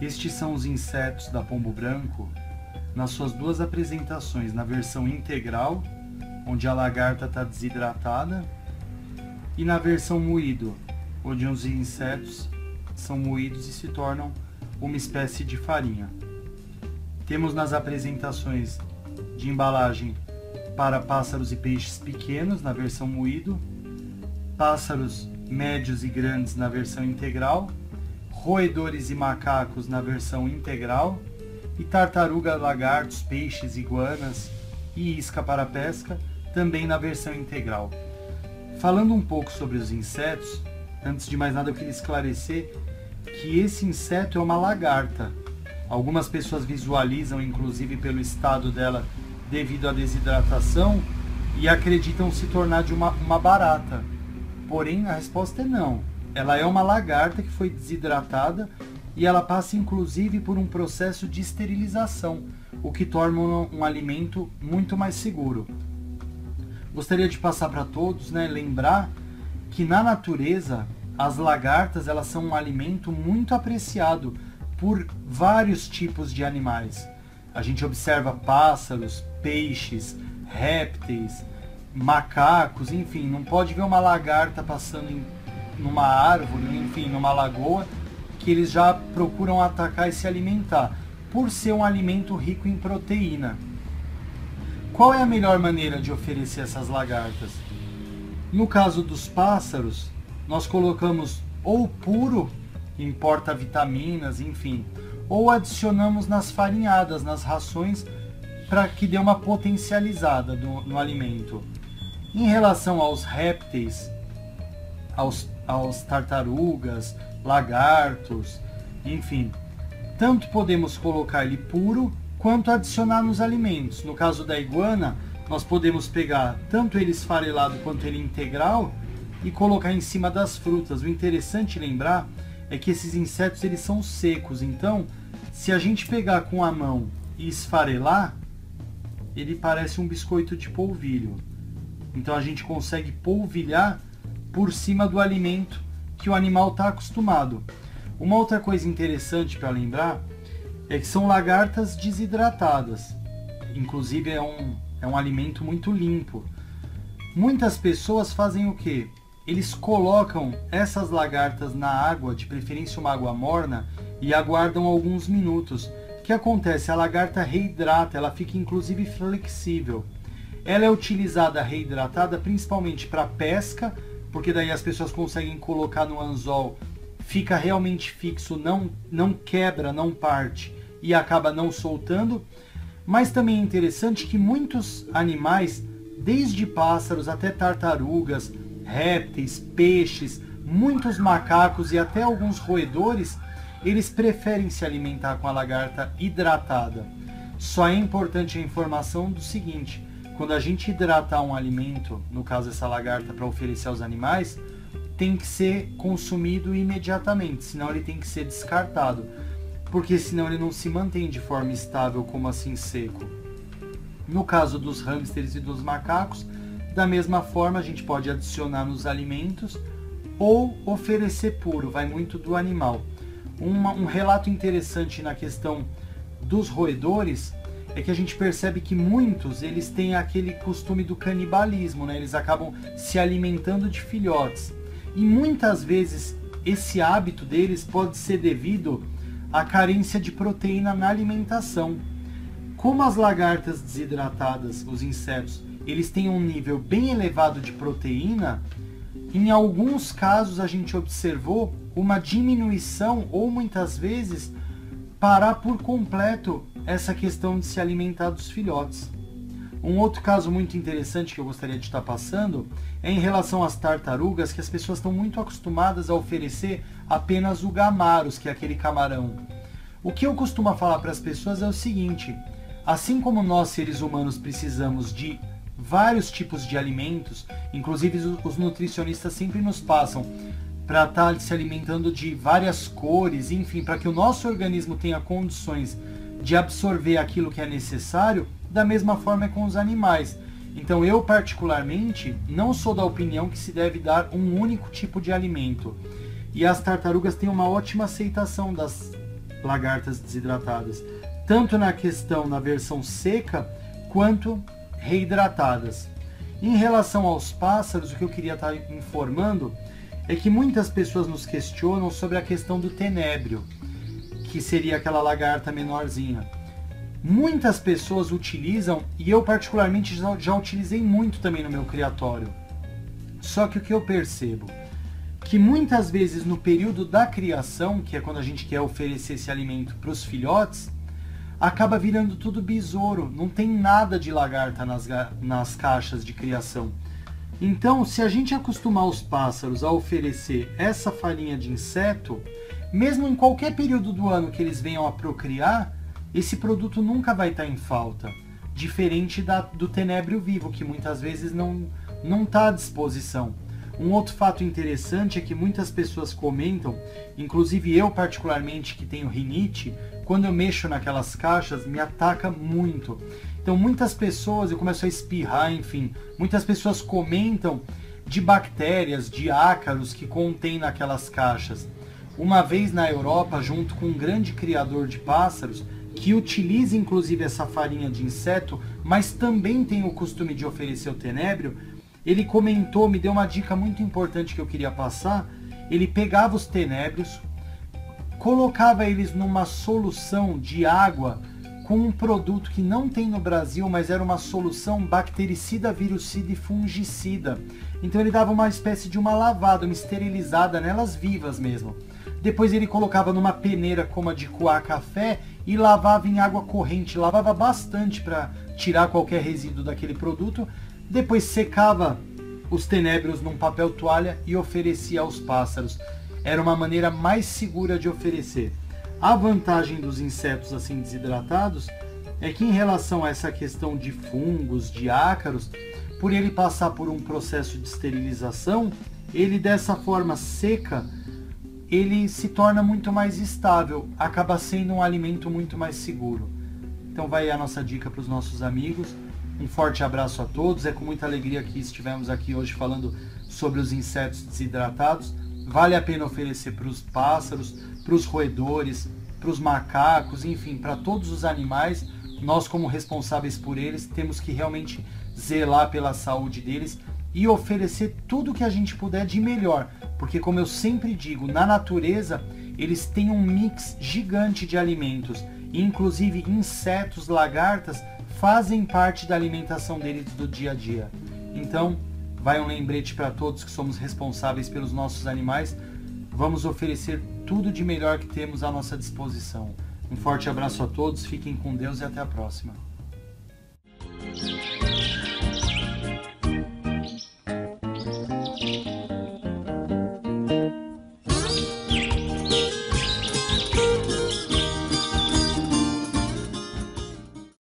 Estes são os insetos da pombo branco nas suas duas apresentações, na versão integral, onde a lagarta está desidratada, e na versão moído, onde os insetos são moídos e se tornam uma espécie de farinha. Temos nas apresentações de embalagem para pássaros e peixes pequenos, na versão moído, pássaros médios e grandes na versão integral, roedores e macacos na versão integral, e tartaruga, lagartos, peixes, iguanas e isca para pesca também na versão integral. Falando um pouco sobre os insetos, antes de mais nada eu queria esclarecer que esse inseto é uma lagarta. Algumas pessoas visualizam, inclusive pelo estado dela devido à desidratação, e acreditam se tornar de uma barata. Porém, a resposta é não. Ela é uma lagarta que foi desidratada e ela passa inclusive por um processo de esterilização, o que torna um alimento muito mais seguro. Gostaria de passar para todos, lembrar que na natureza as lagartas elas são um alimento muito apreciado por vários tipos de animais. A gente observa pássaros, peixes, répteis, macacos, enfim, não pode ver uma lagarta passando numa árvore, enfim, numa lagoa, que eles já procuram atacar e se alimentar, por ser um alimento rico em proteína. Qual é a melhor maneira de oferecer essas lagartas? No caso dos pássaros, nós colocamos ou puro, em porta-vitaminas, enfim, ou adicionamos nas farinhadas, nas rações, para que dê uma potencializada no alimento. Em relação aos répteis, aos tartarugas, lagartos, enfim, tanto podemos colocar ele puro quanto adicionar nos alimentos. No caso da iguana, nós podemos pegar tanto ele esfarelado quanto ele integral e colocar em cima das frutas. O interessante lembrar é que esses insetos eles são secos, então se a gente pegar com a mão e esfarelar, ele parece um biscoito de polvilho. Então a gente consegue polvilhar por cima do alimento que o animal está acostumado. Uma outra coisa interessante para lembrar é que são lagartas desidratadas. Inclusive é um alimento muito limpo. Muitas pessoas fazem o quê? Eles colocam essas lagartas na água, de preferência uma água morna, e aguardam alguns minutos. O que acontece? A lagarta reidrata, ela fica inclusive flexível. Ela é utilizada reidratada principalmente para pesca, porque daí as pessoas conseguem colocar no anzol, fica realmente fixo, não quebra, não parte e acaba não soltando. Mas também é interessante que muitos animais, desde pássaros até tartarugas, répteis, peixes, muitos macacos e até alguns roedores, eles preferem se alimentar com a lagarta hidratada. Só é importante a informação do seguinte: quando a gente hidratar um alimento, no caso essa lagarta, para oferecer aos animais, tem que ser consumido imediatamente, senão ele tem que ser descartado, porque senão ele não se mantém de forma estável como assim seco. No caso dos hamsters e dos macacos, da mesma forma a gente pode adicionar nos alimentos ou oferecer puro, vai muito do animal. Um relato interessante na questão dos roedores é que a gente percebe que muitos eles têm aquele costume do canibalismo, Eles acabam se alimentando de filhotes. E muitas vezes esse hábito deles pode ser devido à carência de proteína na alimentação. Como as lagartas desidratadas, os insetos, eles têm um nível bem elevado de proteína, em alguns casos a gente observou uma diminuição ou muitas vezes parar por completo essa questão de se alimentar dos filhotes. Um outro caso muito interessante que eu gostaria de estar passando é em relação às tartarugas, que as pessoas estão muito acostumadas a oferecer apenas o gamaros, que é aquele camarão. O que eu costumo falar para as pessoas é o seguinte: assim como nós seres humanos precisamos de vários tipos de alimentos, inclusive os nutricionistas sempre nos passam para estar se alimentando de várias cores, enfim, para que o nosso organismo tenha condições de absorver aquilo que é necessário, da mesma forma é com os animais. Então eu particularmente não sou da opinião que se deve dar um único tipo de alimento. E as tartarugas têm uma ótima aceitação das lagartas desidratadas, tanto na versão seca, quanto reidratadas. Em relação aos pássaros, o que eu queria estar informando é que muitas pessoas nos questionam sobre a questão do tenébrio, que seria aquela lagarta menorzinha. Muitas pessoas utilizam, e eu particularmente já utilizei muito também no meu criatório. Só que o que eu percebo? Que muitas vezes no período da criação, que é quando a gente quer oferecer esse alimento para os filhotes, acaba virando tudo besouro, não tem nada de lagarta nas caixas de criação. Então, se a gente acostumar os pássaros a oferecer essa farinha de inseto, mesmo em qualquer período do ano que eles venham a procriar, esse produto nunca vai estar em falta, diferente do tenébrio vivo, que muitas vezes não está à disposição. Um outro fato interessante é que muitas pessoas comentam, inclusive eu particularmente que tenho rinite, quando eu mexo naquelas caixas me ataca muito. Então muitas pessoas, eu começo a espirrar, enfim, muitas pessoas comentam de bactérias, de ácaros que contém naquelas caixas. Uma vez na Europa, junto com um grande criador de pássaros, que utiliza inclusive essa farinha de inseto, mas também tem o costume de oferecer o tenébrio, ele comentou, me deu uma dica muito importante que eu queria passar. Ele pegava os tenébrios, colocava eles numa solução de água com um produto que não tem no Brasil, mas era uma solução bactericida, virucida e fungicida. Então ele dava uma espécie de uma lavada, uma esterilizada nelas vivas mesmo. Depois ele colocava numa peneira como a de coar café e lavava em água corrente, lavava bastante para tirar qualquer resíduo daquele produto. Depois secava os tenébrios num papel toalha e oferecia aos pássaros. Era uma maneira mais segura de oferecer. A vantagem dos insetos assim desidratados é que em relação a essa questão de fungos, de ácaros, por ele passar por um processo de esterilização, ele dessa forma seca, ele se torna muito mais estável, acaba sendo um alimento muito mais seguro. Então vai aí a nossa dica para os nossos amigos. Um forte abraço a todos, é com muita alegria que estivemos aqui hoje falando sobre os insetos desidratados. Vale a pena oferecer para os pássaros, para os roedores, para os macacos, enfim, para todos os animais. Nós, como responsáveis por eles, temos que realmente zelar pela saúde deles e oferecer tudo que a gente puder de melhor. Porque, como eu sempre digo, na natureza eles têm um mix gigante de alimentos. E, inclusive, insetos, lagartas, fazem parte da alimentação deles do dia a dia. Então, vai um lembrete para todos que somos responsáveis pelos nossos animais. Vamos oferecer tudo de melhor que temos à nossa disposição. Um forte abraço a todos, fiquem com Deus e até a próxima.